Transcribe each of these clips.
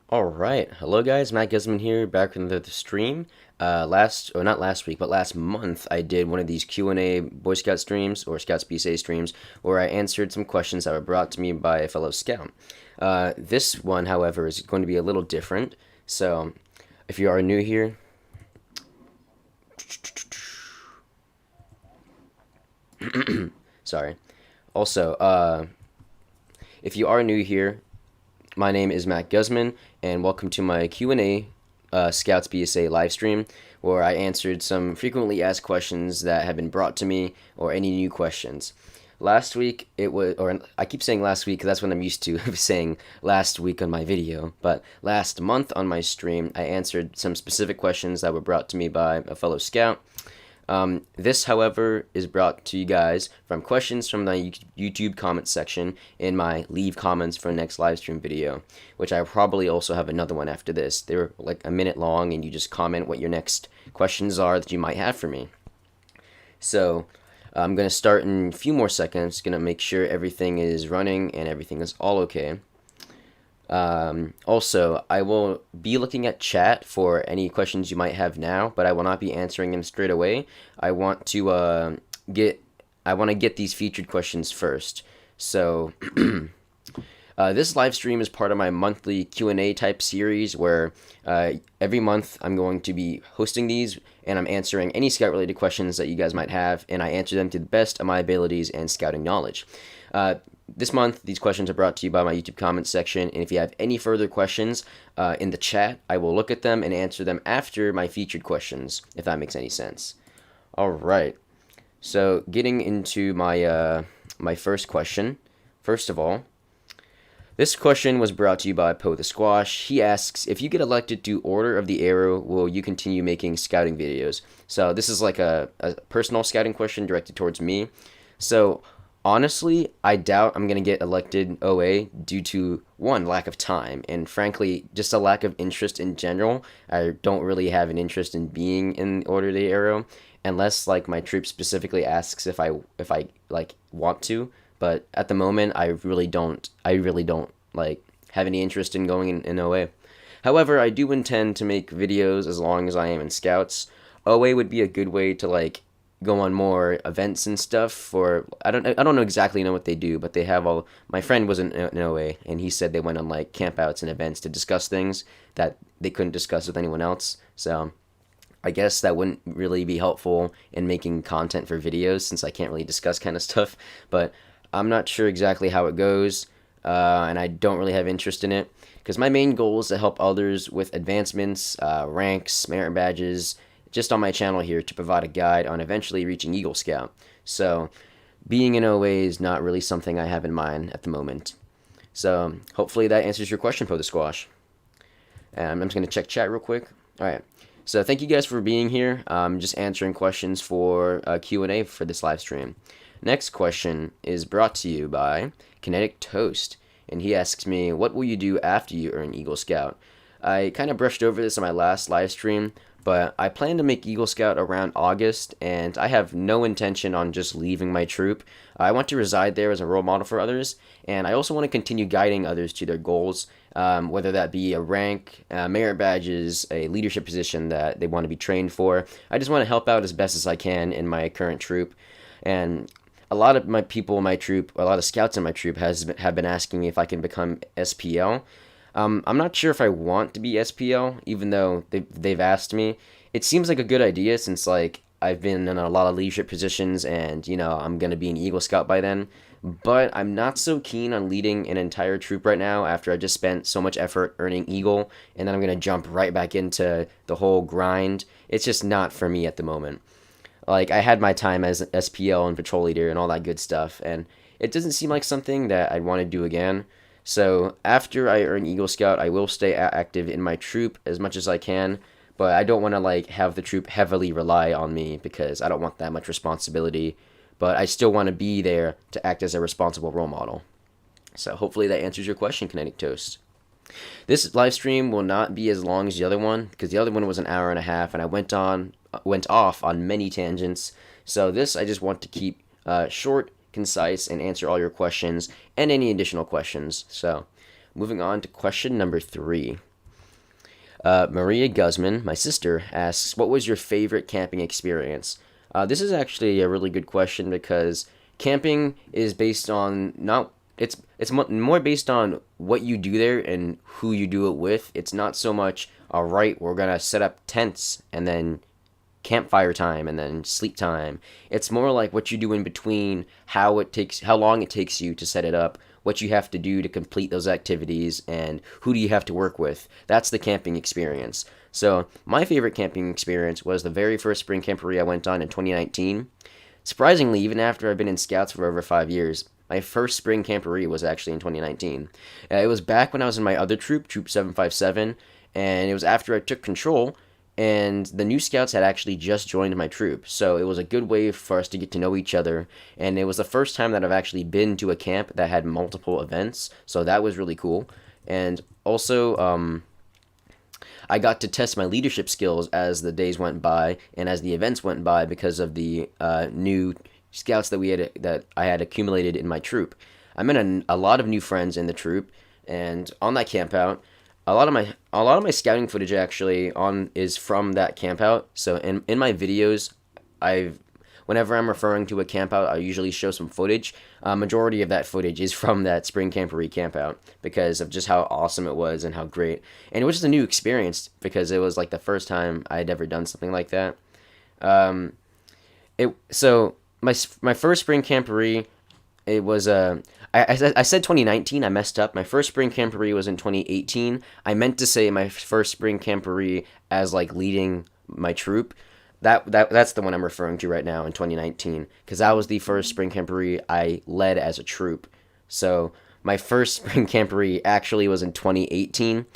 Alright, hello guys, Matt Guzman here, back from the stream. Not last week, but last month, I did one of these Q&A Boy Scout streams, or Scouts BSA streams, where I answered some questions that were brought to me by a fellow Scout. This one, however, is going to be a little different, so if you are new here, sorry. Also, if you are new here, my name is Matt Guzman, and welcome to my Q&A Scouts BSA live stream, where I answered some frequently asked questions that have been brought to me, or any new questions. Last week, it was, or I keep saying last week because that's what I'm used to saying last week on my video, but last month on my stream, I answered some specific questions that were brought to me by a fellow Scout. This, however, is brought to you guys from questions from the YouTube comment section in my leave comments for next live stream video, which I probably also have another one after this. They're like a minute long, and you just comment what your next questions are that you might have for me. So I'm going to start in a few more seconds, going to make sure everything is running and everything is all okay. Also, I will be looking at chat for any questions you might have now, but I will not be answering them straight away. I want to get these featured questions first. So, this live stream is part of my monthly Q&A type series where every month I'm going to be hosting these, and I'm answering any scout related questions that you guys might have, and I answer them to the best of my abilities and scouting knowledge. This month, these questions are brought to you by my YouTube comments section, and if you have any further questions in the chat, I will look at them and answer them after my featured questions, if that makes any sense. Alright, so getting into my first question. First of all, this question was brought to you by PoeTheSquash. He asks, if you get elected to Order of the Arrow, will you continue making scouting videos? So this is like a personal scouting question directed towards me. So honestly, I doubt I'm going to get elected OA due to, one, lack of time, and frankly, just a lack of interest in general. I don't really have an interest in being in Order of the Arrow, unless, like, my troop specifically asks if I like, want to, but at the moment, I really don't, like, have any interest in going in OA. However, I do intend to make videos as long as I am in Scouts. OA would be a good way to, like, go on more events and stuff. For I don't know exactly know what they do, but they have all. My friend was in OA, and he said they went on like campouts and events to discuss things that they couldn't discuss with anyone else. So I guess that wouldn't really be helpful in making content for videos since I can't really discuss kind of stuff. But I'm not sure exactly how it goes, and I don't really have interest in it because my main goal is to help others with advancements, ranks, merit badges, just on my channel here to provide a guide on eventually reaching Eagle Scout. So being in OA is not really something I have in mind at the moment. So hopefully that answers your question, PoeTheSquash. I'm just going to check chat real quick. Alright, so thank you guys for being here. I'm just answering questions for Q&A for this live stream. Next question is brought to you by Kinetic Toast, and he asks me, what will you do after you earn Eagle Scout? I kind of brushed over this on my last live stream, but I plan to make Eagle Scout around August, and I have no intention on just leaving my troop. I want to reside there as a role model for others, and I also want to continue guiding others to their goals, whether that be a rank, merit badges, a leadership position that they want to be trained for. I just want to help out as best as I can in my current troop, and a lot of my people in my troop, a lot of scouts in my troop have been asking me if I can become SPL. I'm not sure if I want to be SPL, even though they've asked me. It seems like a good idea since, like, I've been in a lot of leadership positions and, you know, I'm going to be an Eagle Scout by then. But I'm not so keen on leading an entire troop right now after I just spent so much effort earning Eagle, and then I'm going to jump right back into the whole grind. It's just not for me at the moment. Like, I had my time as SPL and patrol leader and all that good stuff, and it doesn't seem like something that I'd want to do again. So after I earn Eagle Scout, I will stay active in my troop as much as I can, but I don't want to like have the troop heavily rely on me because I don't want that much responsibility, but I still want to be there to act as a responsible role model. So hopefully that answers your question, Kinetic Toast. This live stream will not be as long as the other one because the other one was an hour and a half and I went off on many tangents. So this I just want to keep short, concise, and answer all your questions and any additional questions. So moving on to question number 3. Maria Guzman, my sister, asks, "What was your favorite camping experience?" This is actually a really good question because camping is based on not it's more based on what you do there and who you do it with. It's not so much, all right, we're gonna set up tents and then campfire time and then sleep time. It's more like what you do in between, how long it takes you to set it up, what you have to do to complete those activities, and who do you have to work with. That's the camping experience. So my favorite camping experience was the very first spring camporee I went on in 2019. Surprisingly, even after I've been in Scouts for over 5 years, my first spring camporee was actually in 2019. It was back when I was in my other troop, Troop 757, and it was after I took control, and the new Scouts had actually just joined my troop. So it was a good way for us to get to know each other, and it was the first time that I've actually been to a camp that had multiple events, so that was really cool. And also, I got to test my leadership skills as the days went by and as the events went by because of the new scouts that I had accumulated in my troop. I met a lot of new friends in the troop, and on that camp out, a lot of my scouting footage actually on is from that camp out. So in my videos, I've whenever I'm referring to a camp out, I usually show some footage. Majority of that footage is from that spring camporee camp out because of just how awesome it was and how great. And it was just a new experience because it was like the first time I had ever done something like that. So my first spring camporee, it was I said 2019. I messed up. My first spring camporee was in 2018. I meant to say my first spring camporee as like leading my troop. That's the one I'm referring to right now in 2019 because that was the first spring camporee I led as a troop. So my first spring camporee actually was in 2018.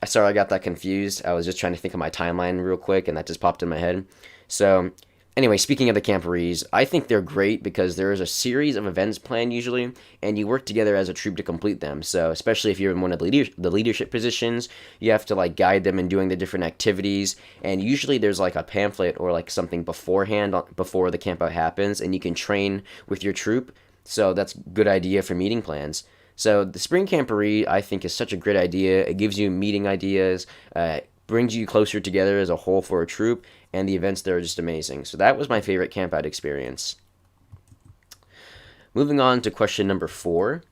Sorry, I got that confused. I was just trying to think of my timeline real quick, and that just popped in my head. So anyway, speaking of the camporees, I think they're great because there is a series of events planned usually, and you work together as a troop to complete them. So especially if you're in one of the leadership positions, you have to like guide them in doing the different activities, and usually there's like a pamphlet or like something beforehand before the campout happens, and you can train with your troop. So that's a good idea for meeting plans. So the spring camporee, I think, is such a great idea. It gives you meeting ideas, brings you closer together as a whole for a troop, and the events there are just amazing. So that was my favorite camp out experience. Moving on to question number 4,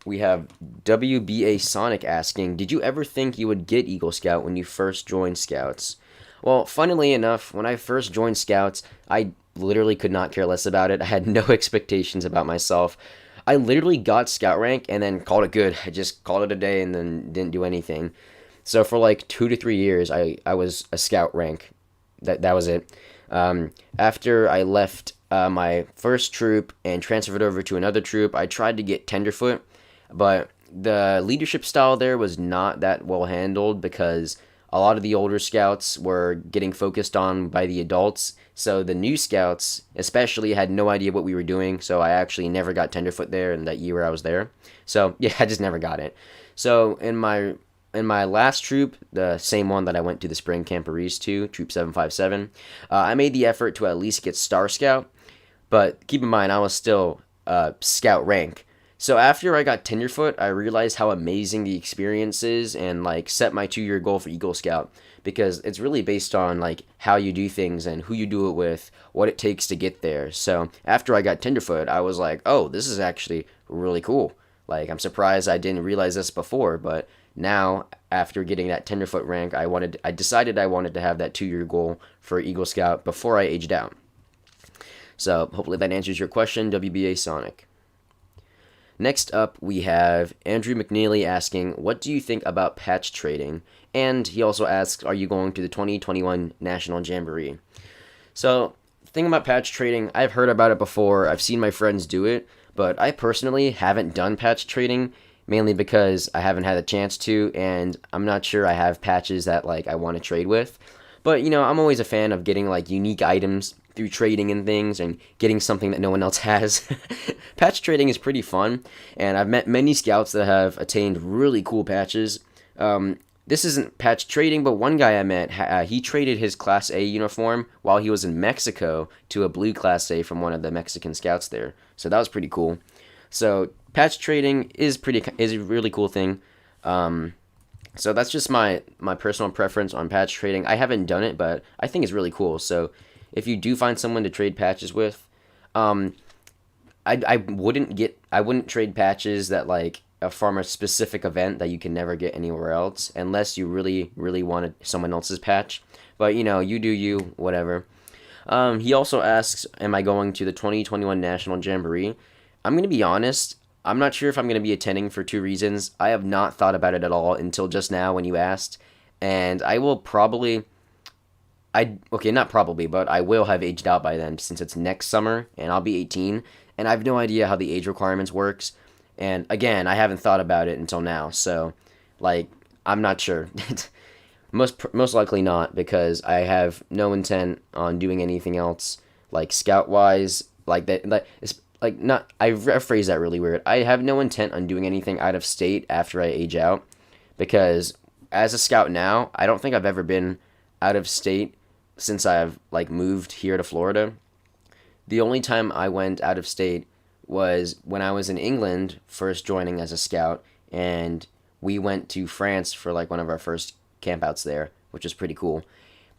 we have WBA Sonic asking, did you ever think you would get Eagle Scout when you first joined Scouts? Well, funnily enough, when I first joined Scouts, I literally could not care less about it. I had no expectations about myself. I literally got Scout rank and then called it good. I just called it a day and then didn't do anything. So for like 2 to 3 years, I was a Scout rank. That was it. After I left my first troop and transferred over to another troop, I tried to get Tenderfoot, but the leadership style there was not that well handled because a lot of the older scouts were getting focused on by the adults. So the new scouts especially had no idea what we were doing, so I actually never got Tenderfoot there in that year I was there. So yeah, I just never got it. So in my last troop, the same one that I went to the spring camporees to, Troop 757, I made the effort to at least get Star Scout, but keep in mind I was still Scout rank. So after I got Tenderfoot, I realized how amazing the experience is and like set my 2-year goal for Eagle Scout because it's really based on like how you do things and who you do it with, what it takes to get there. So after I got Tenderfoot, I was like, oh, this is actually really cool. Like I'm surprised I didn't realize this before, but now after getting that Tenderfoot rank, I decided I wanted to have that 2-year goal for Eagle Scout before I aged out. So hopefully that answers your question, WBA Sonic. Next up, we have Andrew McNeely asking, what do you think about patch trading? And he also asks, are you going to the 2021 National Jamboree? So, the thing about patch trading, I've heard about it before, I've seen my friends do it, but I personally haven't done patch trading, mainly because I haven't had a chance to, and I'm not sure I have patches that like I want to trade with. But, I'm always a fan of getting like unique items through trading and things and getting something that no one else has. Patch trading is pretty fun, and I've met many scouts that have attained really cool patches. This isn't patch trading, but one guy I met, he traded his Class A uniform while he was in Mexico to a blue Class A from one of the Mexican scouts there. So that was pretty cool. So patch trading is a really cool thing. So that's just my personal preference on patch trading. I haven't done it, but I think it's really cool. So if you do find someone to trade patches with, um, I wouldn't trade patches that like from a specific event that you can never get anywhere else unless you really wanted someone else's patch. But you do you, whatever. He also asks, am I going to the 2021 National Jamboree? I'm going to be honest, I'm not sure if I'm going to be attending for two reasons. I have not thought about it at all until just now when you asked. And I will probably, okay, not probably, but I will have aged out by then since it's next summer and I'll be 18. And I have no idea how the age requirements works. And again, I haven't thought about it until now. So, like, I'm not sure. Most likely not, because I have no intent on doing anything else like scout wise, like that. Like it's like not. I phrased that really weird. I have no intent on doing anything out of state after I age out, because as a scout now, I don't think I've ever been out of state since I've like moved here to Florida. The only time I went out of state was when I was in England, first joining as a scout, and we went to France for like one of our first campouts there, which was pretty cool.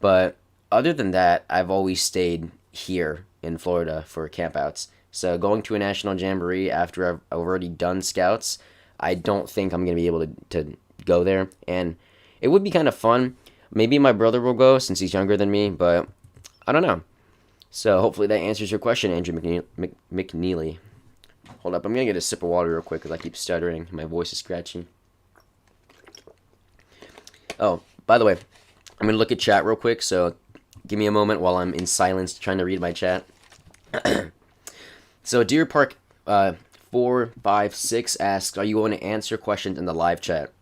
But other than that, I've always stayed here in Florida for campouts. So going to a national jamboree after I've already done scouts, I don't think I'm going to be able to go there. And it would be kind of fun. Maybe my brother will go since he's younger than me, but I don't know. So hopefully that answers your question, Andrew McNeely. Hold up, I'm going to get a sip of water real quick because I keep stuttering. My voice is scratchy. Oh, by the way, I'm going to look at chat real quick, so give me a moment while I'm in silence trying to read my chat. So Deer Park 456 asks, are you going to answer questions in the live chat?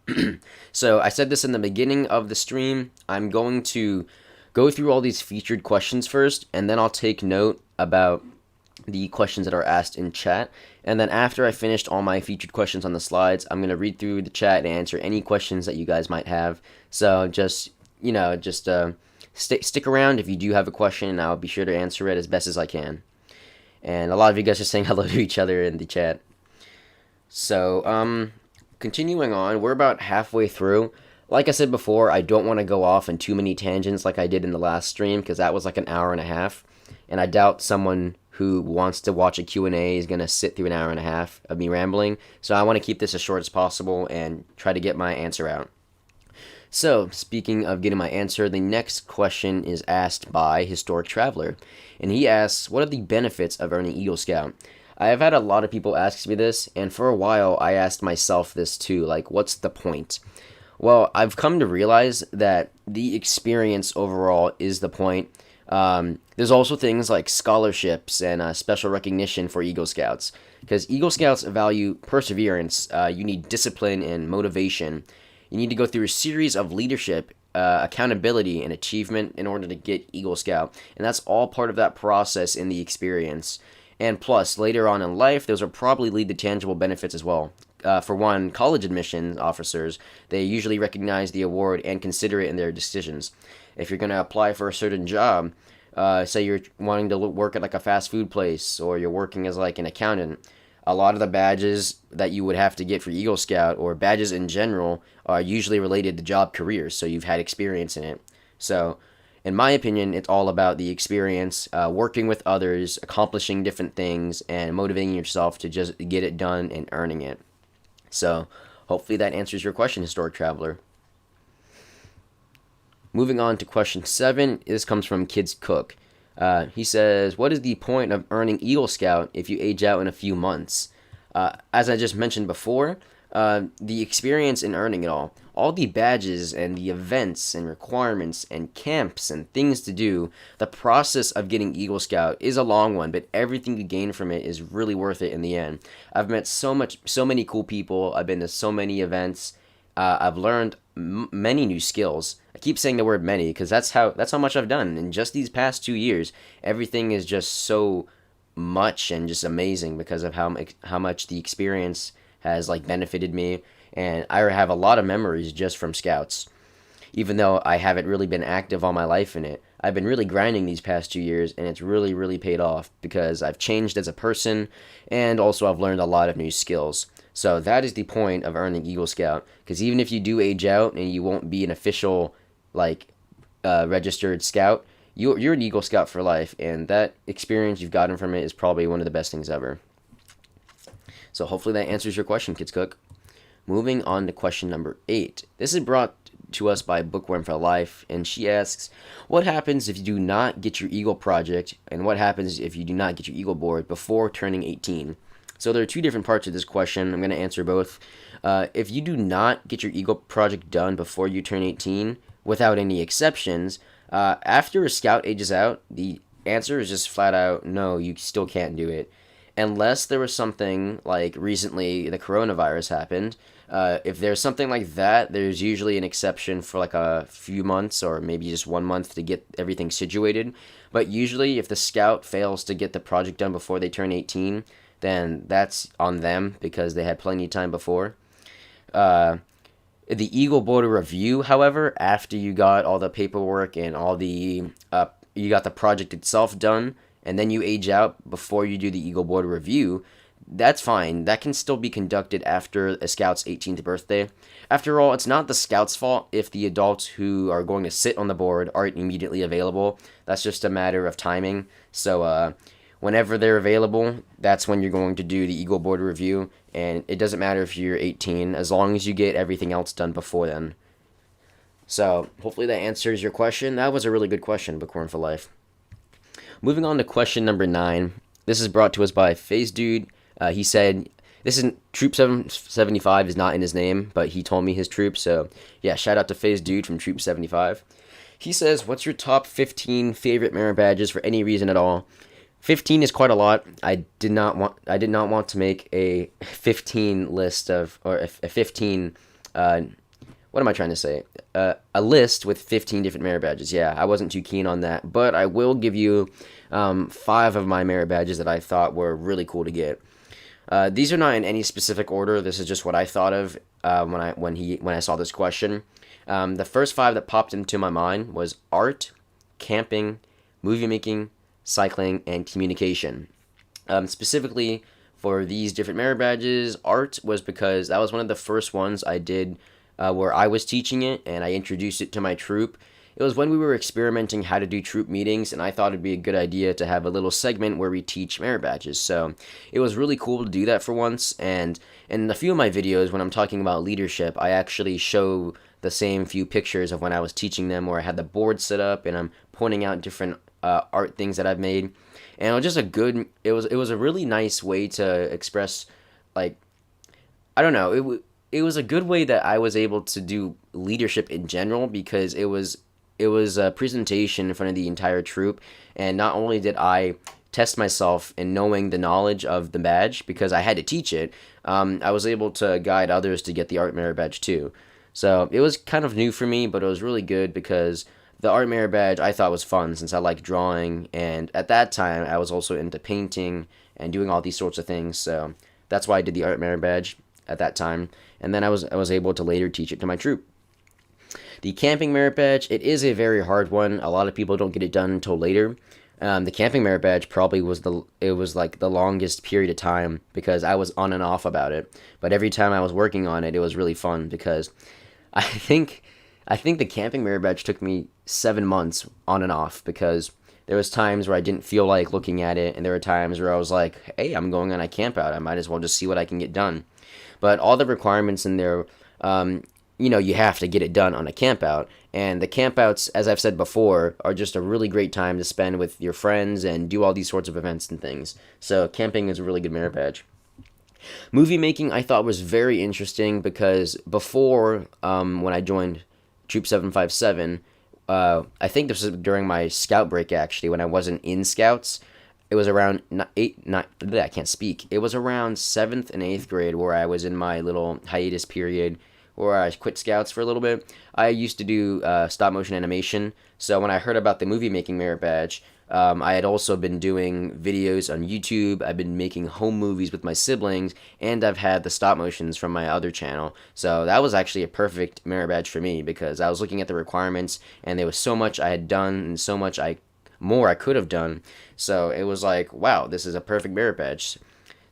So I said this in the beginning of the stream. I'm going to go through all these featured questions first, and then I'll take note about the questions that are asked in chat. And then after I finished all my featured questions on the slides, I'm going to read through the chat and answer any questions that you guys might have. So just, stick around if you do have a question, and I'll be sure to answer it as best as I can. And a lot of you guys are saying hello to each other in the chat. So, continuing on, we're about halfway through. Like I said before, I don't want to go off on too many tangents like I did in the last stream, because that was like an hour and a half. And I doubt someone who wants to watch a Q&A is going to sit through an hour and a half of me rambling. So I want to keep this as short as possible and try to get my answer out. So, speaking of getting my answer, the next question is asked by Historic Traveler. And he asks, what are the benefits of earning Eagle Scout? I have had a lot of people ask me this, and for a while I asked myself this too, like, what's the point? Well, I've come to realize that the experience overall is the point. There's also things like scholarships and special recognition for Eagle Scouts, because Eagle Scouts value perseverance. You need discipline and motivation. You need to go through a series of leadership, accountability, and achievement in order to get Eagle Scout, and that's all part of that process in the experience. And plus, later on in life, those will probably lead to tangible benefits as well. For one, college admission officers, they usually recognize the award and consider it in their decisions. If you're going to apply for a certain job, say you're wanting to work at like a fast food place, or you're working as like an accountant, a lot of the badges that you would have to get for Eagle Scout, or badges in general, are usually related to job careers, so you've had experience in it. So, in my opinion, it's all about the experience, working with others, accomplishing different things, and motivating yourself to just get it done and earning it. So, hopefully that answers your question, Historic Traveler. Moving on to question 7, this comes from Kids Cook. He says, what is the point of earning Eagle Scout if you age out in a few months? As I just mentioned before, the experience in earning it all the badges and the events and requirements and camps and things to do, the process of getting Eagle Scout is a long one, but everything you gain from it is really worth it in the end. I've met so many cool people. I've been to so many events. I've learned many new skills. I keep saying the word many because that's how much I've done in just these past 2 years. Everything is just so much and just amazing because of how much the experience has like benefited me, and I have a lot of memories just from scouts. Even though I haven't really been active all my life in it, I've been really grinding these past 2 years, and it's really paid off because I've changed as a person, and also I've learned a lot of new skills. So that is the point of earning Eagle Scout. Because even if you do age out and you won't be an official, like, registered scout, you're an Eagle Scout for life, and that experience you've gotten from it is probably one of the best things ever. So hopefully that answers your question, Kids Cook. Moving on to question number 8. This is brought to us by Bookworm for Life, and she asks, what happens if you do not get your Eagle project, and what happens if you do not get your Eagle board before turning 18? So there are two different parts of this question. I'm going to answer both. If you do not get your Eagle project done before you turn 18, without any exceptions, after a scout ages out, the answer is just flat out no, you still can't do it. Unless there was something like recently the coronavirus happened. If there's something like that, there's usually an exception for like a few months or maybe just 1 month to get everything situated. But usually if the scout fails to get the project done before they turn 18, then that's on them because they had plenty of time before. The Eagle Board review, however, after you got all the paperwork and all the you got the project itself done, and then you age out before you do the Eagle Board review, that's fine. That can still be conducted after a scout's 18th birthday. After all, it's not the scout's fault if the adults who are going to sit on the board aren't immediately available. That's just a matter of timing. So whenever they're available, that's when you're going to do the Eagle Board review, and it doesn't matter if you're 18 as long as you get everything else done before then. So hopefully that answers your question. That was a really good question, Bookworm for Life. Moving on to question number 9. This is brought to us by Phase Dude. He said, this isn't Troop 775 is not in his name, but he told me his troop. So yeah, shout out to Phase Dude from Troop 75. He says, what's your top 15 favorite merit badges for any reason at all? 15 is quite a lot. I did not want to make a 15 list of, or a 15, what am I trying to say? A list with 15 different merit badges. Yeah, I wasn't too keen on that, but I will give you 5 of my merit badges that I thought were really cool to get. These are not in any specific order. This is just what I thought of when I saw this question. The first 5 that popped into my mind was art, camping, movie making, cycling, and communication. Specifically for these different merit badges, art was because that was one of the first ones I did where I was teaching it and I introduced it to my troop. It was when we were experimenting how to do troop meetings, and I thought it'd be a good idea to have a little segment where we teach merit badges. So it was really cool to do that for once, and in a few of my videos when I'm talking about leadership, I actually show the same few pictures of when I was teaching them where I had the board set up and I'm pointing out different art things that I've made. And it was just it was a really nice way to express, like, I don't know, it was a good way that I was able to do leadership in general because it was a presentation in front of the entire troop, and not only did I test myself in knowing the knowledge of the badge because I had to teach it, I was able to guide others to get the art merit badge too. So it was kind of new for me, but it was really good because the art merit badge I thought was fun since I like drawing, and at that time I was also into painting and doing all these sorts of things. So that's why I did the art merit badge at that time, and then I was able to later teach it to my troop. The camping merit badge, it is a very hard one. A lot of people don't get it done until later. The camping merit badge probably was like the longest period of time because I was on and off about it. But every time I was working on it, it was really fun because I think the camping merit badge took me 7 months on and off because there was times where I didn't feel like looking at it, and there were times where I was like, hey, I'm going on a camp out. I might as well just see what I can get done. But all the requirements in there, you have to get it done on a camp out. And the campouts, as I've said before, are just a really great time to spend with your friends and do all these sorts of events and things. So camping is a really good merit badge. Movie making I thought was very interesting because before, when I joined Troop 757, I think this was during my scout break actually, when I wasn't in scouts. It was around I can't speak. It was around 7th and 8th grade where I was in my little hiatus period where I quit scouts for a little bit. I used to do stop motion animation. So when I heard about the movie making merit badge, I had also been doing videos on YouTube. I've been making home movies with my siblings, and I've had the stop motions from my other channel. So that was actually a perfect merit badge for me because I was looking at the requirements and there was so much I had done and so much more I could have done. So it was like, wow, this is a perfect merit badge.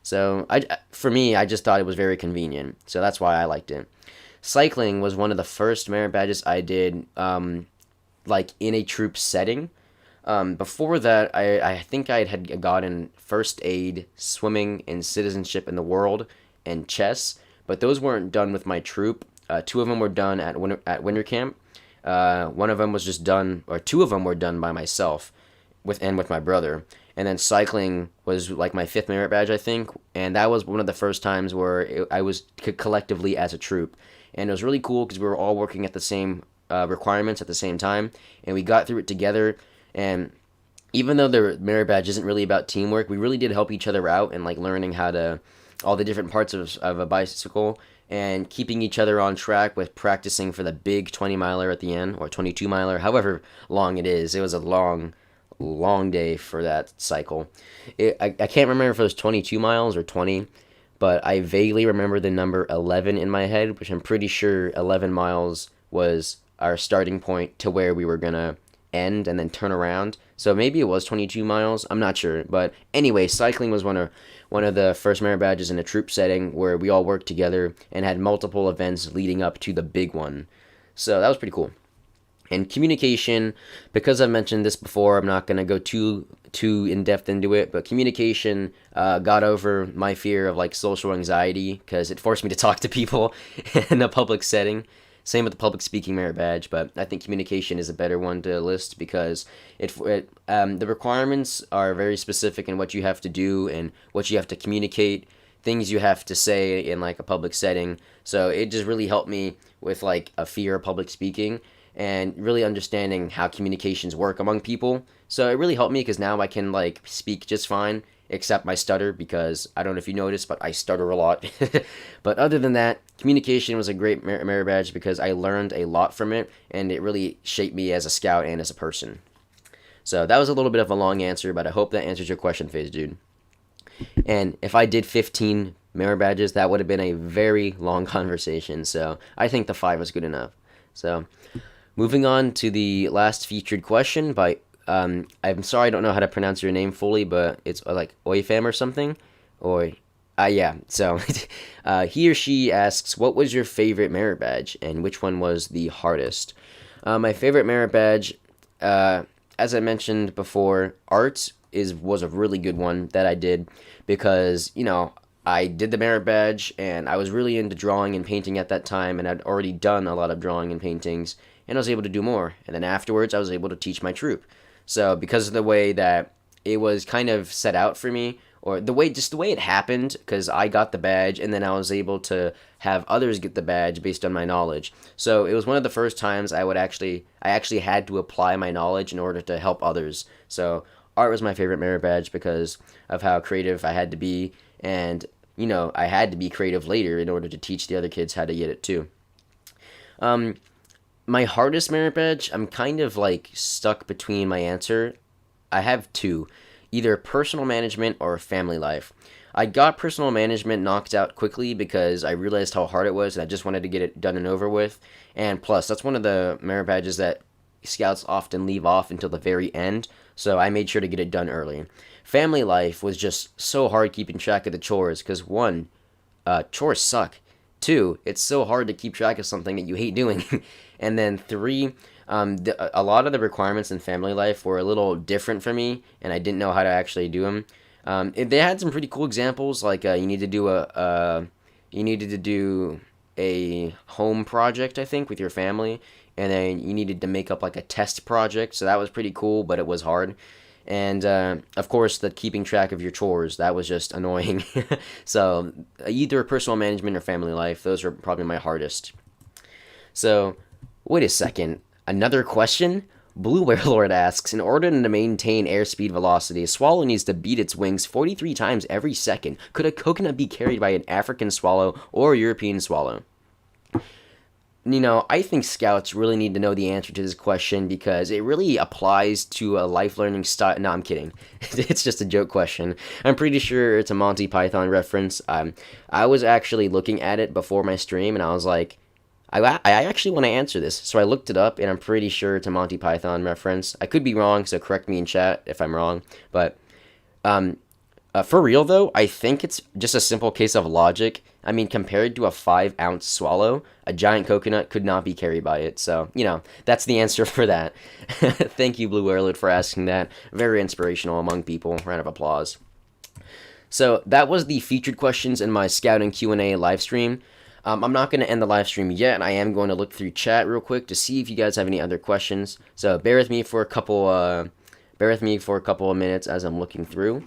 So for me, I just thought it was very convenient. So that's why I liked it. Cycling was one of the first merit badges I did, like in a troop setting. Before that, I think I had gotten first aid, swimming, and citizenship in the world, and chess, but those weren't done with my troop. Two of them were done at winter camp. One of them was just done, or two of them were done by myself, with my brother. And then cycling was like my fifth merit badge, I think, and that was one of the first times where I was collectively as a troop, and it was really cool because we were all working at the same requirements at the same time, and we got through it together. And even though the merit badge isn't really about teamwork, we really did help each other out and like learning how to all the different parts of a bicycle and keeping each other on track with practicing for the big 20 miler at the end, or 22 miler, however long it is. It was a long day for that cycle. I can't remember if it was 22 miles or 20, but I vaguely remember the number 11 in my head, which I'm pretty sure 11 miles was our starting point to where we were going to end and then turn around. So maybe it was 22 miles. I'm not sure. But anyway, cycling was one of the first merit badges in a troop setting where we all worked together and had multiple events leading up to the big one. So that was pretty cool. And communication, because I've mentioned this before, I'm not going to go too in depth into it, but communication got over my fear of like social anxiety because it forced me to talk to people in a public setting. Same with the public speaking merit badge, but I think communication is a better one to list because the requirements are very specific in what you have to do and what you have to communicate, things you have to say in like a public setting. So it just really helped me with like a fear of public speaking and really understanding how communications work among people. So it really helped me because now I can like speak just fine, except my stutter, because I don't know if you noticed, but I stutter a lot. But other than that, communication was a great merit badge because I learned a lot from it, and it really shaped me as a scout and as a person. So that was a little bit of a long answer, but I hope that answers your question, Phase Dude. And if I did 15 merit badges, that would have been a very long conversation, so I think the 5 was good enough. So moving on to the last featured question by, I'm sorry I don't know how to pronounce your name fully, but it's like Oifam or something, or, yeah, so, he or she asks, what was your favorite merit badge, and which one was the hardest? My favorite merit badge, as I mentioned before, art was a really good one that I did, because, I did the merit badge, and I was really into drawing and painting at that time, and I'd already done a lot of drawing and paintings, and I was able to do more. And then afterwards, I was able to teach my troop. So because of the way that it was kind of set out for me, or the way it happened, because I got the badge, and then I was able to have others get the badge based on my knowledge. So it was one of the first times I actually had to apply my knowledge in order to help others. So art was my favorite merit badge because of how creative I had to be, and I had to be creative later in order to teach the other kids how to get it too. My hardest merit badge, I'm kind of like stuck between my answer. I have two, either personal management or family life. I got personal management knocked out quickly because I realized how hard it was and I just wanted to get it done and over with. And plus, that's one of the merit badges that scouts often leave off until the very end, so I made sure to get it done early. Family life was just so hard keeping track of the chores because one, chores suck. Two, it's so hard to keep track of something that you hate doing. And then three, a lot of the requirements in family life were a little different for me, and I didn't know how to actually do them. They had some pretty cool examples, like you needed to do a home project, I think, with your family, and then you needed to make up like a test project. So that was pretty cool, but it was hard. And of course, the keeping track of your chores, that was just annoying. So either personal management or family life, those are probably my hardest. So wait a second, another question? Blue Whale Lord asks, in order to maintain airspeed velocity, a swallow needs to beat its wings 43 times every second. Could a coconut be carried by an African swallow or a European swallow? I think scouts really need to know the answer to this question because it really applies to a life learning style. No, I'm kidding. It's just a joke question. I'm pretty sure it's a Monty Python reference. I was actually looking at it before my stream and I was like, I actually want to answer this. So I looked it up and I'm pretty sure it's a Monty Python reference. I could be wrong, so correct me in chat if I'm wrong. But For real though, I think it's just a simple case of logic. I mean, compared to a 5 ounce swallow, a giant coconut could not be carried by it. So, that's the answer for that. Thank you, Blue Warlord, for asking that. Very inspirational among people. Round of applause. So that was the featured questions in my Scouting Q&A live stream. I'm not going to end the live stream yet. I am going to look through chat real quick to see if you guys have any other questions. So bear with me for a couple of minutes as I'm looking through.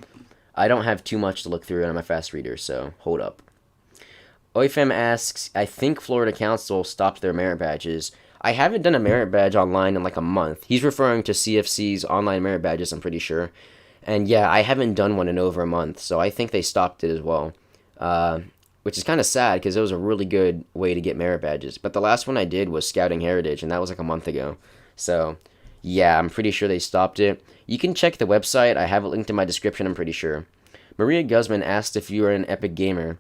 I don't have too much to look through, and I'm a fast reader, so hold up. Oifem asks, I think Florida Council stopped their merit badges. I haven't done a merit badge online in like a month. He's referring to CFC's online merit badges, I'm pretty sure. And yeah, I haven't done one in over a month, so I think they stopped it as well. Which is kind of sad because it was a really good way to get merit badges. But the last one I did was Scouting Heritage, and that was like a month ago. So yeah, I'm pretty sure they stopped it. You can check the website. I have it linked in my description, I'm pretty sure. Maria Guzman asked if you are an Epic Gamer.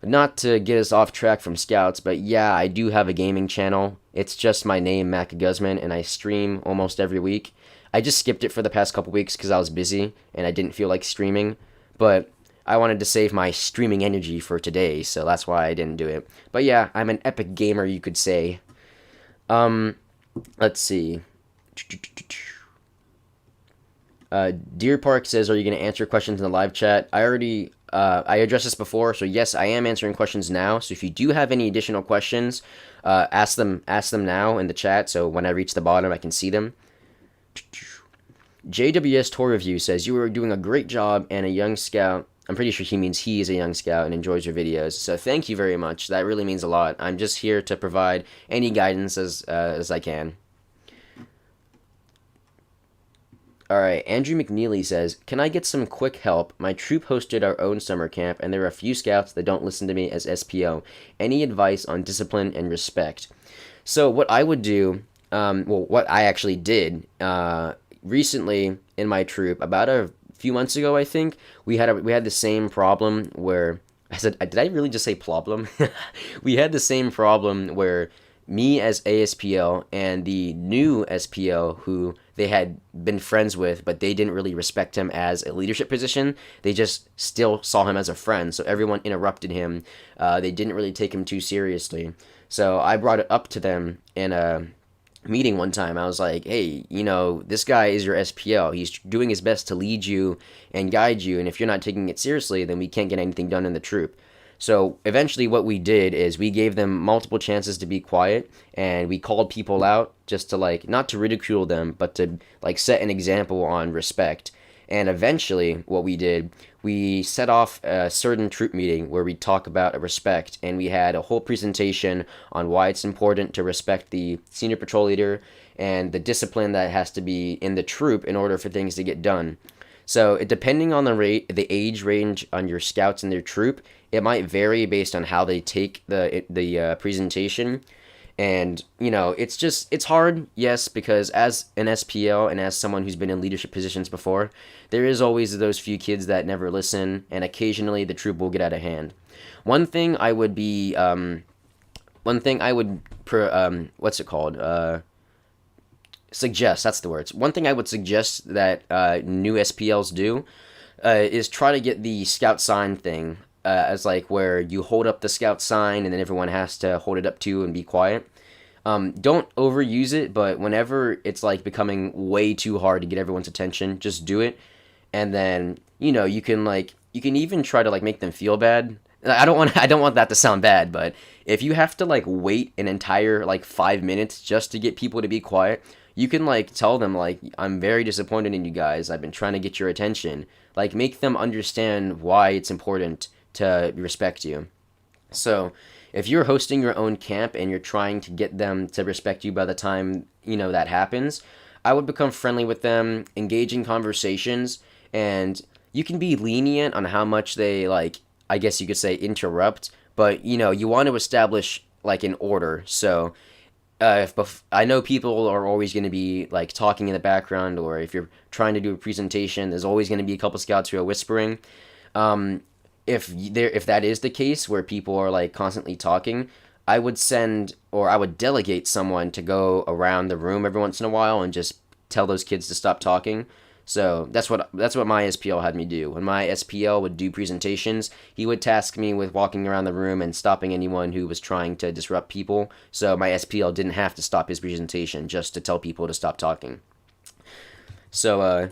Not to get us off track from Scouts, but yeah, I do have a gaming channel. It's just my name, Mac Guzman, and I stream almost every week. I just skipped it for the past couple weeks because I was busy and I didn't feel like streaming. But I wanted to save my streaming energy for today, so that's why I didn't do it. But yeah, I'm an Epic Gamer, you could say. Let's see. Deer Park says, are you going to answer questions in the live chat? I addressed this before, so yes, I am answering questions now. So if you do have any additional questions, ask them now in the chat, so when I reach the bottom, I can see them. JWS Tour Review says, you are doing a great job and a young scout. I'm pretty sure he means he is a young scout and enjoys your videos. So thank you very much. That really means a lot. I'm just here to provide any guidance as I can. Alright, Andrew McNeely says, can I get some quick help? My troop hosted our own summer camp, and there are a few scouts that don't listen to me as SPO. Any advice on discipline and respect? So what I would do, what I actually did recently in my troop, about a few months ago, I think, we had the same problem where, did I really just say problem? We had the same problem where me as ASPL and the new SPL who they had been friends with, but they didn't really respect him as a leadership position. They just still saw him as a friend, so everyone interrupted him. They didn't really take him too seriously. So I brought it up to them in a meeting one time. I was like, hey, this guy is your SPL. He's doing his best to lead you and guide you, and if you're not taking it seriously, then we can't get anything done in the troop. So eventually what we did is we gave them multiple chances to be quiet, and we called people out just to not to ridicule them, but to set an example on respect. And eventually what we did, we set off a certain troop meeting where we talk about respect, and we had a whole presentation on why it's important to respect the senior patrol leader and the discipline that has to be in the troop in order for things to get done. So depending on the age range on your scouts and their troop, it might vary based on how they take the presentation. And, it's hard, yes, because as an SPL and as someone who's been in leadership positions before, there is always those few kids that never listen, and occasionally the troop will get out of hand. One thing I would suggest, that's the words. One thing I would suggest that new SPLs do is try to get the scout sign thing as where you hold up the scout sign and then everyone has to hold it up too and be quiet. Don't overuse it, but whenever it's becoming way too hard to get everyone's attention, just do it. And then, you can even try to make them feel bad. I don't want that to sound bad, but if you have to wait an entire 5 minutes just to get people to be quiet, you can tell them I'm very disappointed in you guys. I've been trying to get your attention. Make them understand why it's important to respect you. So if you're hosting your own camp and you're trying to get them to respect you by the time that happens, I would become friendly with them, engage in conversations, and you can be lenient on how much they I guess you could say interrupt, but you want to establish an order. So I know people are always going to be talking in the background, or if you're trying to do a presentation, there's always going to be a couple scouts who are whispering. If that is the case where people are constantly talking, I would delegate someone to go around the room every once in a while and just tell those kids to stop talking. So that's what my SPL had me do. When my SPL would do presentations, he would task me with walking around the room and stopping anyone who was trying to disrupt people. So my SPL didn't have to stop his presentation just to tell people to stop talking. So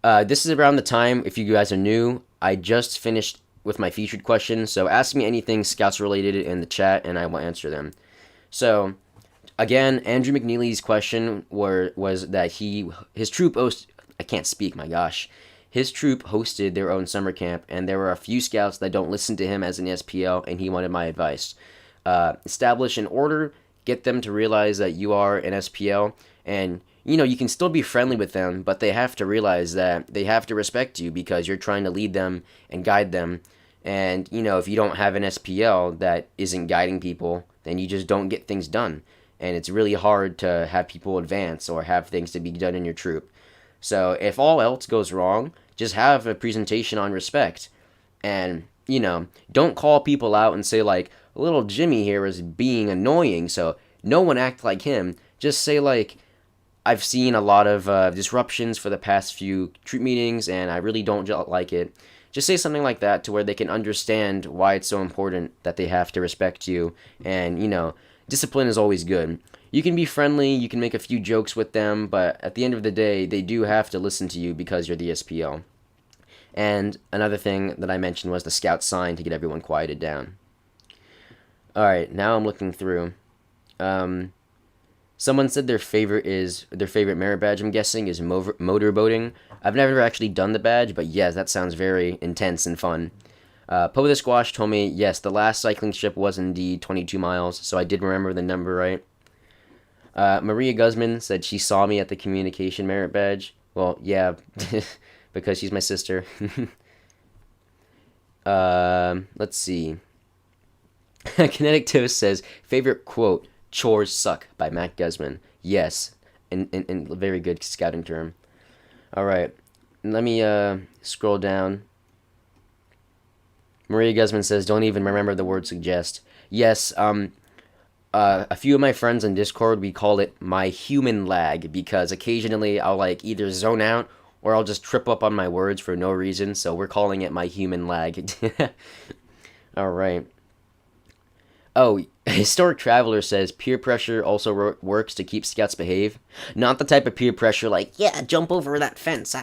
this is around the time, if you guys are new, I just finished with my featured questions. So ask me anything Scouts related in the chat, and I will answer them. So again, Andrew McNeely's question was that his troop I can't speak, my gosh. His troop hosted their own summer camp, and there were a few scouts that don't listen to him as an SPL, and he wanted my advice. Establish an order, get them to realize that you are an SPL, and you can still be friendly with them, but they have to realize that they have to respect you because you're trying to lead them and guide them. And if you don't have an SPL that isn't guiding people, then you just don't get things done. And it's really hard to have people advance or have things to be done in your troop. So if all else goes wrong, just have a presentation on respect. And, don't call people out and say, like, little Jimmy here is being annoying, so no one act like him. Just say, like, I've seen a lot of disruptions for the past few troop meetings, and I really don't like it. Just say something like that to where they can understand why it's so important that they have to respect you. And, discipline is always good. You can be friendly, you can make a few jokes with them, but at the end of the day, they do have to listen to you because you're the SPL. And another thing that I mentioned was the scout sign to get everyone quieted down. Alright, now I'm looking through. Someone said their favorite merit badge, I'm guessing, is motorboating. I've never actually done the badge, but yes, that sounds very intense and fun. PoeTheSquash told me, yes, the last cycling trip was indeed 22 miles, so I did remember the number right. Maria Guzman said she saw me at the communication merit badge. Well, yeah, because she's my sister. Let's see. Kinetic Toast says, favorite quote, chores suck, by Matt Guzman. Yes, in very good scouting term. Alright, let me scroll down. Maria Guzman says, don't even remember the word suggest. Yes, a few of my friends on Discord, we call it my human lag, because occasionally I'll either zone out or I'll just trip up on my words for no reason, so we're calling it my human lag. Alright. Oh, Historic Traveler says peer pressure also works to keep scouts behave. Not the type of peer pressure yeah, jump over that fence.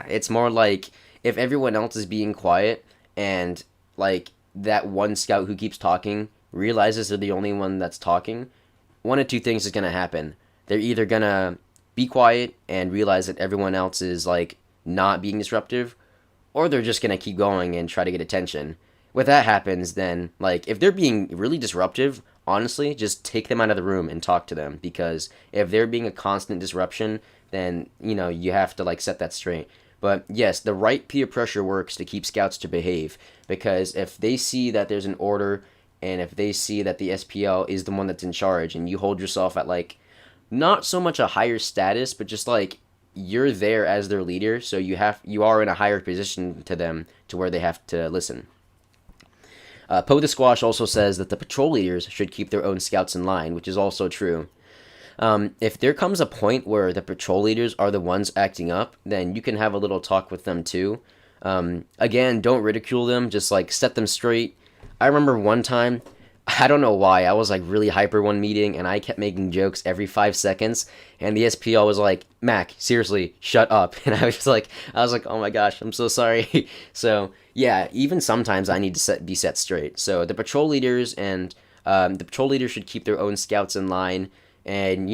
It's more like if everyone else is being quiet and that one scout who keeps talking realizes they're the only one that's talking, one of two things is going to happen. They're either going to be quiet and realize that everyone else is not being disruptive, or they're just going to keep going and try to get attention. When that happens, then, if they're being really disruptive, honestly, just take them out of the room and talk to them. Because if they're being a constant disruption, then, you have to, set that straight. But, yes, the right peer pressure works to keep scouts to behave. Because if they see that there's an order, and if they see that the SPL is the one that's in charge, and you hold yourself at, not so much a higher status, but just, you're there as their leader, so you are in a higher position to them to where they have to listen. PoeTheSquash also says that the patrol leaders should keep their own scouts in line, which is also true. If there comes a point where the patrol leaders are the ones acting up, then you can have a little talk with them too. Again, don't ridicule them, just set them straight. I remember one time, I don't know why, I was really hyper one meeting, and I kept making jokes every 5 seconds, and the SPL was like, Mac, seriously, shut up. And I was like, oh my gosh, I'm so sorry. So yeah, even sometimes I need to be set straight. So the patrol leaders and the patrol leaders should keep their own scouts in line. And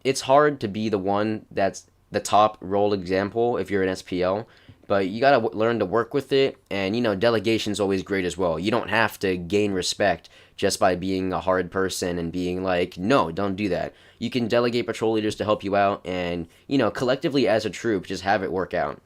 it's hard to be the one that's the top role example if you're an SPL, but you gotta learn to work with it. And delegation's always great as well. You don't have to gain respect just by being a hard person and being no, don't do that. You can delegate patrol leaders to help you out, and collectively as a troop, just have it work out.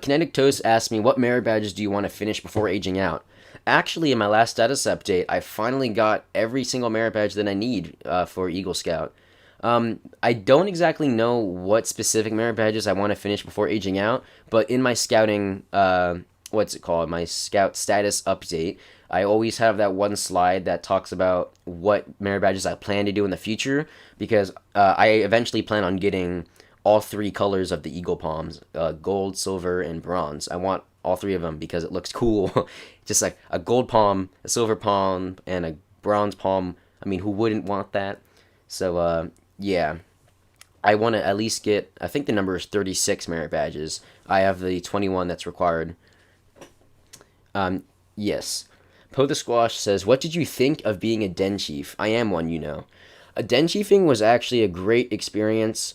Kinetic Toast asked me, what merit badges do you want to finish before aging out? Actually, in my last status update, I finally got every single merit badge that I need for Eagle Scout. I don't exactly know what specific merit badges I want to finish before aging out, but in my scouting, my scout status update, I always have that one slide that talks about what merit badges I plan to do in the future, because I eventually plan on getting all three colors of the eagle palms, gold, silver, and bronze. I want all three of them because it looks cool. Just like a gold palm, a silver palm, and a bronze palm. I mean, who wouldn't want that? So, yeah. I want to at least get, I think the number is 36 merit badges. I have the 21 that's required. Yes. PoeTheSquash says, what did you think of being a den chief? I am one, you know. A den chiefing was actually a great experience.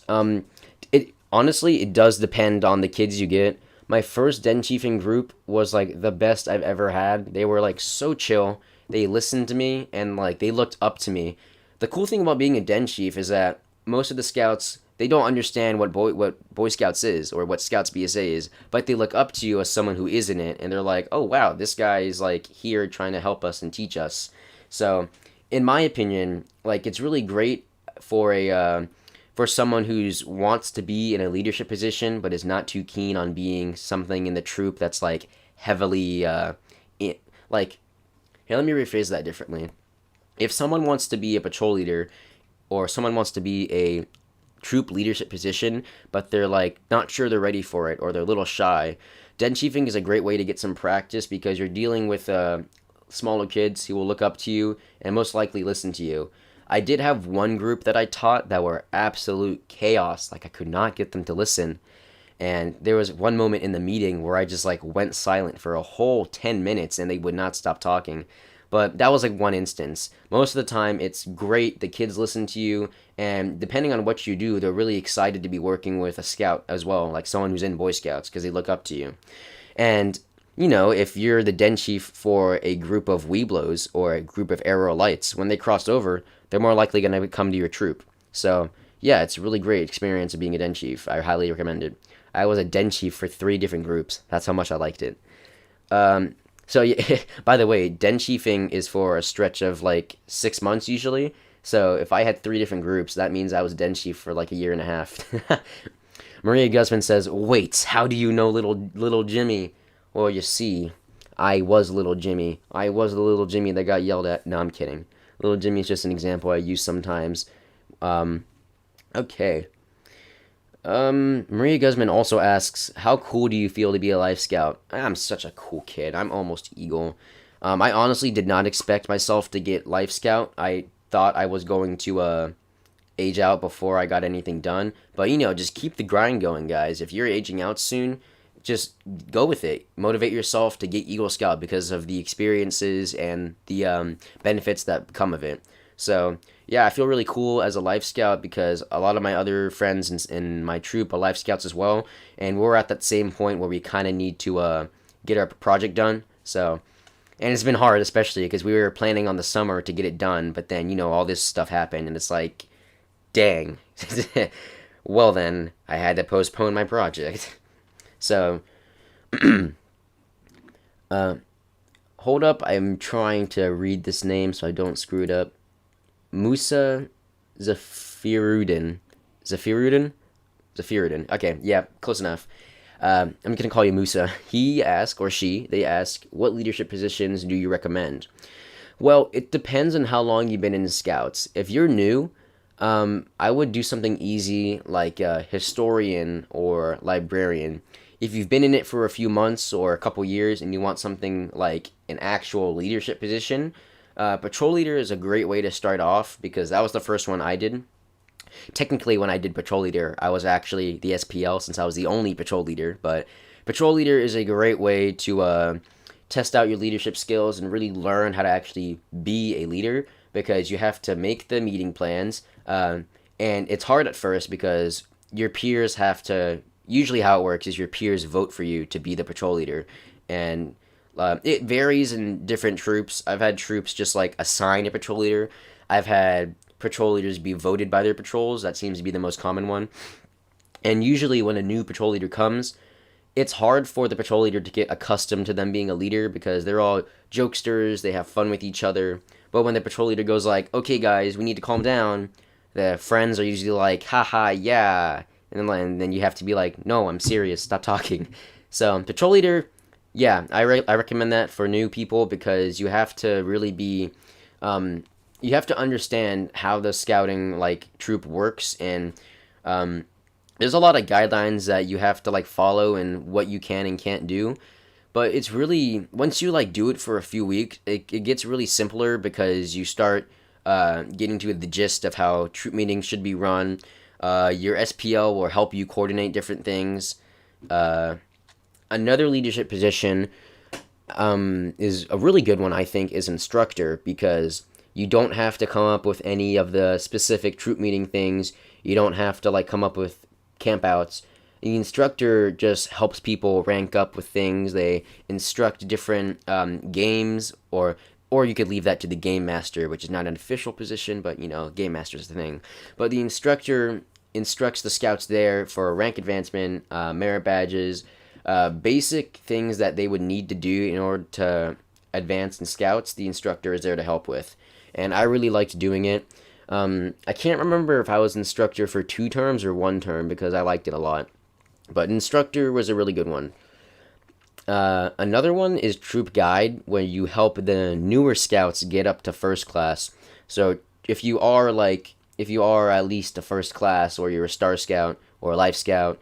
It honestly, it does depend on the kids you get. My first den chiefing group was like the best I've ever had. They were like so chill. They listened to me and like they looked up to me. The cool thing about being a den chief is that most of the scouts, they don't understand what Boy Scouts is or what Scouts BSA is, but they look up to you as someone who is in it, and they're like, oh wow, this guy is like here trying to help us and teach us. So, in my opinion, like it's really great for a for someone who's wants to be in a leadership position but is not too keen on being something in the troop that's like heavily like here. Let me rephrase that differently. If someone wants to be a patrol leader or someone wants to be a troop leadership position, but they're like not sure they're ready for it or they're a little shy, den chiefing is a great way to get some practice because you're dealing with smaller kids who will look up to you and most likely listen to you. I did have one group that I taught that were absolute chaos. Like I could not get them to listen. And there was one moment in the meeting where I just like went silent for a whole 10 minutes and they would not stop talking. But that was like one instance. Most of the time, it's great. The kids listen to you, and depending on what you do, they're really excited to be working with a scout as well, like someone who's in Boy Scouts, because they look up to you. And you know, if you're the den chief for a group of Weeblos or a group of Aero Lights, when they cross over, they're more likely going to come to your troop. So yeah, it's a really great experience of being a den chief. I highly recommend it. I was a den chief for 3 different groups. That's how much I liked it. So, yeah, by the way, den chiefing is for a stretch of like 6 months usually. So if I had 3 different groups, that means I was den chief for like a year and a half. Maria Guzman says, "Wait, how do you know little Jimmy?" Well, you see, I was little Jimmy. I was the little Jimmy that got yelled at. No, I'm kidding. Little Jimmy is just an example I use sometimes. Okay. Maria Guzman also asks, how cool do you feel to be a Life Scout? I'm such a cool kid. I'm almost Eagle. I honestly did not expect myself to get Life Scout. I thought I was going to age out before I got anything done. But, you know, just keep the grind going, guys. If you're aging out soon, just go with it. Motivate yourself to get Eagle Scout because of the experiences and the benefits that come of it. So, yeah, I feel really cool as a Life Scout because a lot of my other friends in my troop are Life Scouts as well, and we're at that same point where we kind of need to get our project done. So, and it's been hard, especially because we were planning on the summer to get it done, but then, you know, all this stuff happened, and it's like, dang. Well, then, I had to postpone my project. So, hold up, I'm trying to read this name so I don't screw it up. Musa Zafirudin. Zafirudin? Okay, yeah, close enough. I'm going to call you Musa. He asked, or she, they ask, what leadership positions do you recommend? Well, it depends on how long you've been in Scouts. If you're new, I would do something easy like historian or librarian. If you've been in it for a few months or a couple years and you want something like an actual leadership position, patrol leader is a great way to start off because that was the first one I did. Technically, when I did patrol leader, I was actually the SPL since I was the only patrol leader. But patrol leader is a great way to test out your leadership skills and really learn how to actually be a leader because you have to make the meeting plans. And it's hard at first because your peers have to. Usually, how it works is your peers vote for you to be the patrol leader, and it varies in different troops. I've had troops just like assign a patrol leader. I've had patrol leaders be voted by their patrols. That seems to be the most common one. And usually when a new patrol leader comes, it's hard for the patrol leader to get accustomed to them being a leader because they're all jokesters. They have fun with each other. But when the patrol leader goes like, okay, guys, we need to calm down, the friends are usually like, haha, yeah. And then you have to be like, no, I'm serious. Stop talking. So patrol leader, yeah, I recommend that for new people because you have to really be, you have to understand how the scouting like troop works and there's a lot of guidelines that you have to like follow and what you can and can't do. But it's really, once you like do it for a few weeks, it gets really simpler because you start getting to the gist of how troop meetings should be run. Your SPL will help you coordinate different things. Uh, Another leadership position is a really good one, I think, is instructor, because you don't have to come up with any of the specific troop meeting things. You don't have to like come up with campouts. The instructor just helps people rank up with things. They instruct different games, or you could leave that to the game master, which is not an official position, but game master is the thing. But the instructor instructs the scouts there for rank advancement, merit badges, basic things that they would need to do in order to advance in scouts. The instructor is there to help with, and I really liked doing it. I can't remember if I was instructor for 2 terms or 1 term because I liked it a lot, but instructor was a really good one. Another one is troop guide, where you help the newer scouts get up to first class. So if you are at least a first class, or you're a star scout or a life scout,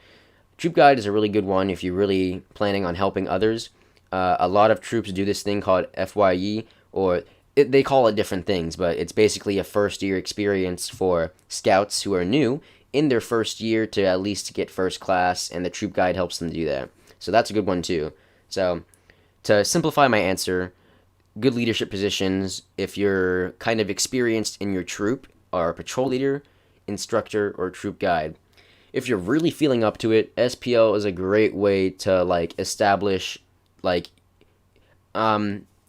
troop guide is a really good one if you're really planning on helping others. A lot of troops do this thing called FYE, or they call it different things, but it's basically a first year experience for scouts who are new in their first year to at least get first class, and the troop guide helps them do that. So that's a good one too. So to simplify my answer, good leadership positions if you're kind of experienced in your troop are patrol leader, instructor, or troop guide. If you're really feeling up to it, SPL is a great way to establish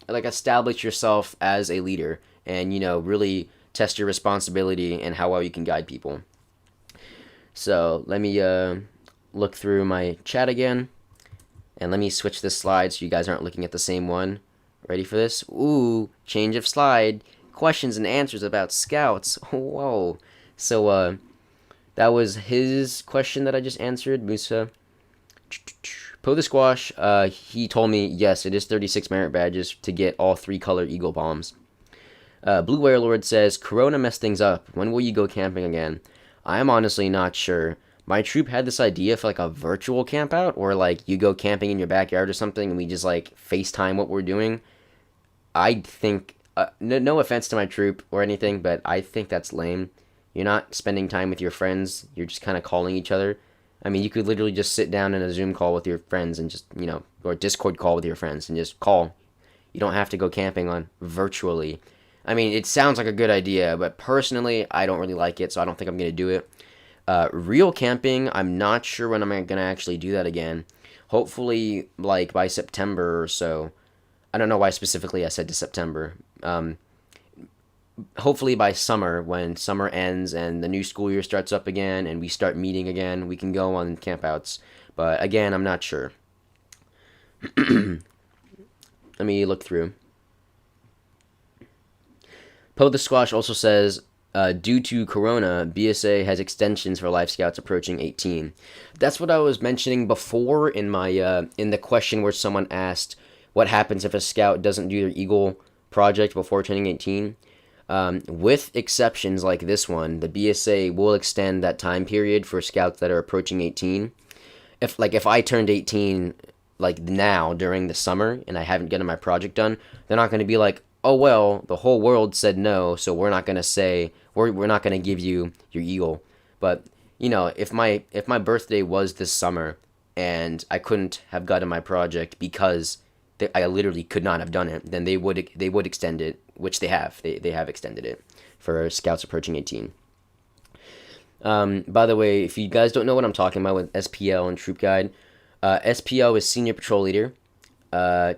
establish yourself as a leader, and really test your responsibility and how well you can guide people. So let me look through my chat again, and let me switch this slide so you guys aren't looking at the same one. Ready for this? Ooh, change of slide. Questions and answers about scouts. Whoa. So that was his question that I just answered, Musa. PoeTheSquash, he told me, yes, it is 36 merit badges to get all 3 color Eagle bombs. Blue Warlord says, Corona messed things up. When will you go camping again? I am honestly not sure. My troop had this idea for a virtual camp out, or you go camping in your backyard or something and we just FaceTime what we're doing. I think, no offense to my troop or anything, but I think that's lame. You're not spending time with your friends, you're just kind of calling each other. I mean, you could literally just sit down in a Zoom call with your friends and just, or a Discord call with your friends and just call. You don't have to go camping on virtually. I mean, it sounds like a good idea, but personally, I don't really like it, so I don't think I'm going to do it. Real camping, I'm not sure when I'm going to actually do that again. Hopefully, by September or so. I don't know why specifically I said to September. Hopefully by summer, when summer ends and the new school year starts up again and we start meeting again, we can go on campouts. But again, I'm not sure. Let me look through. PoeTheSquash also says, due to Corona, BSA has extensions for Life Scouts approaching 18. That's what I was mentioning before in my in the question where someone asked what happens if a scout doesn't do their Eagle project before turning 18. With exceptions like this one, the BSA will extend that time period for scouts that are approaching 18. If I turned 18 now during the summer and I haven't gotten my project done, they're not going to be like, oh well, the whole world said no, so we're not going to say we're not going to give you your Eagle. But if my birthday was this summer and I couldn't have gotten my project because I literally could not have done it, then they would extend it, which they have. They have extended it for scouts approaching 18. By the way, if you guys don't know what I'm talking about with SPL and Troop Guide, SPL is Senior Patrol Leader.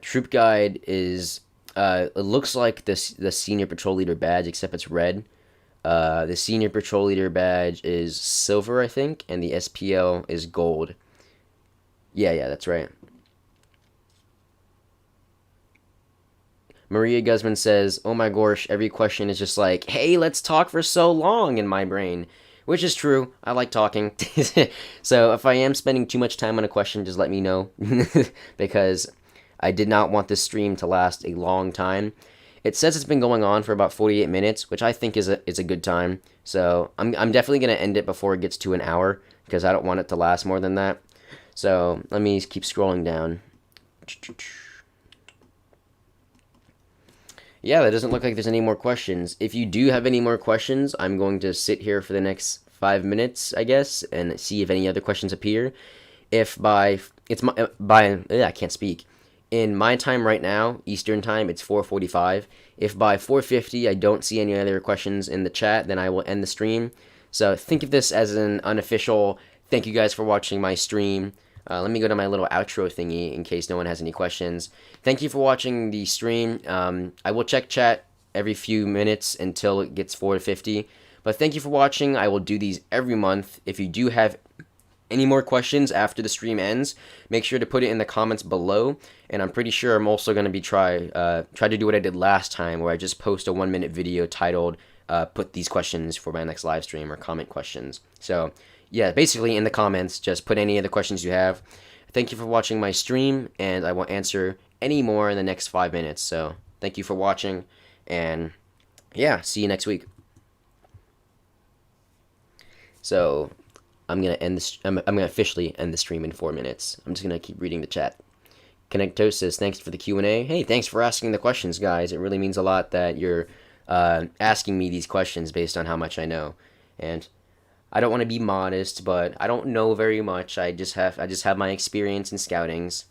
Troop Guide is it looks like the Senior Patrol Leader badge, except it's red. The Senior Patrol Leader badge is silver, I think, and the SPL is gold. Yeah, that's right. Maria Guzman says, oh my gosh, every question is just like, hey, let's talk for so long in my brain. Which is true. I like talking. So if I am spending too much time on a question, just let me know. Because I did not want this stream to last a long time. It says it's been going on for about 48 minutes, which I think is a good time. So I'm definitely going to end it before it gets to an hour, because I don't want it to last more than that. So let me keep scrolling down. Yeah, that doesn't look like there's any more questions. If you do have any more questions, I'm going to sit here for the next 5 minutes, I guess, and see if any other questions appear. If by I can't speak. In my time right now, Eastern time, it's 4:45. If by 4:50 I don't see any other questions in the chat, then I will end the stream. So think of this as an unofficial thank you guys for watching my stream. Let me go to my little outro thingy in case no one has any questions. Thank you for watching the stream. I will check chat every few minutes until it gets 4:50. But thank you for watching. I will do these every month. If you do have any more questions after the stream ends, make sure to put it in the comments below. And I'm pretty sure I'm also going to be try to do what I did last time, where I just post a 1-minute video titled "Put these questions for my next live stream" or comment questions. So yeah, basically in the comments, just put any of the questions you have. Thank you for watching my stream, and I will answer any more in the next 5 minutes. So thank you for watching, and yeah, see you next week. So I'm gonna end this. I'm gonna officially end the stream in 4 minutes. I'm just gonna keep reading the chat. Kinetic Toast says thanks for the Q&A. Hey, thanks for asking the questions, guys. It really means a lot that you're asking me these questions based on how much I know. And I don't want to be modest, but I don't know very much. I just have my experience in scoutings.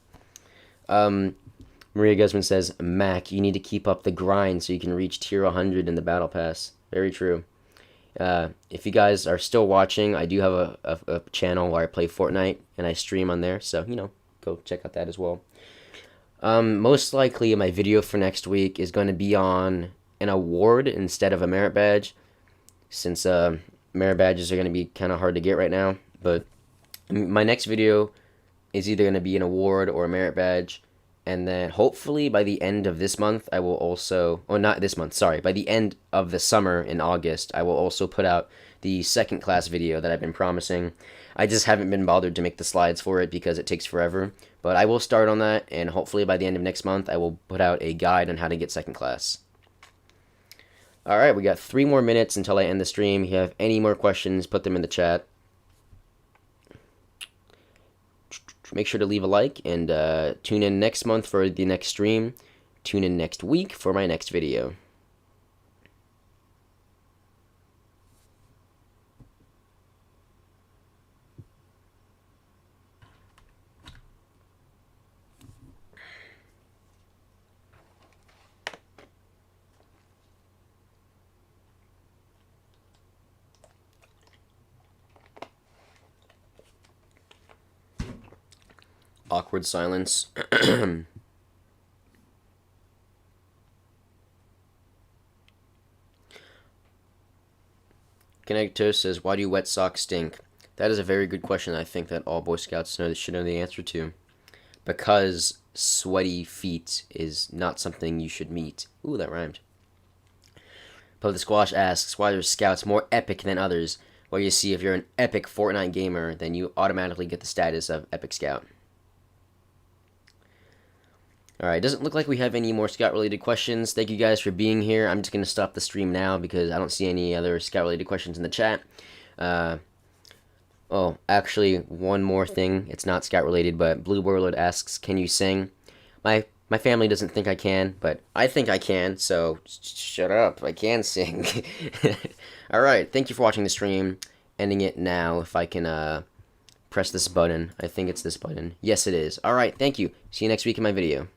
Maria Guzman says, Mac, you need to keep up the grind so you can reach tier 100 in the battle pass. Very true. If you guys are still watching, I do have a channel where I play Fortnite and I stream on there, so go check out that as well. Most likely my video for next week is going to be on an award instead of a merit badge, since merit badges are going to be kind of hard to get right now. But my next video is either going to be an award or a merit badge, and then hopefully by the end of this month I will also, or not this month, sorry, by the end of the summer in August, I will also put out the second class video that I've been promising. I just haven't been bothered to make the slides for it because it takes forever, but I will start on that, and hopefully by the end of next month I will put out a guide on how to get second class. Alright, we got 3 more minutes until I end the stream. If you have any more questions, put them in the chat. Make sure to leave a like, and tune in next month for the next stream. Tune in next week for my next video. Awkward silence. Kinetic Toast says, why do wet socks stink? That is a very good question I think that all Boy Scouts should know the answer to. Because sweaty feet is not something you should meet. Ooh, that rhymed. PoeTheSquash asks, why are Scouts more epic than others? Well, you see, if you're an epic Fortnite gamer, then you automatically get the status of Epic Scout. Alright, doesn't look like we have any more Scout-related questions. Thank you guys for being here. I'm just going to stop the stream now because I don't see any other Scout-related questions in the chat. Oh, actually, one more thing. It's not Scout-related, but Blue Warlord asks, can you sing? My family doesn't think I can, but I think I can, so shut up. I can sing. Alright, thank you for watching the stream. Ending it now if I can press this button. I think it's this button. Yes, it is. Alright, thank you. See you next week in my video.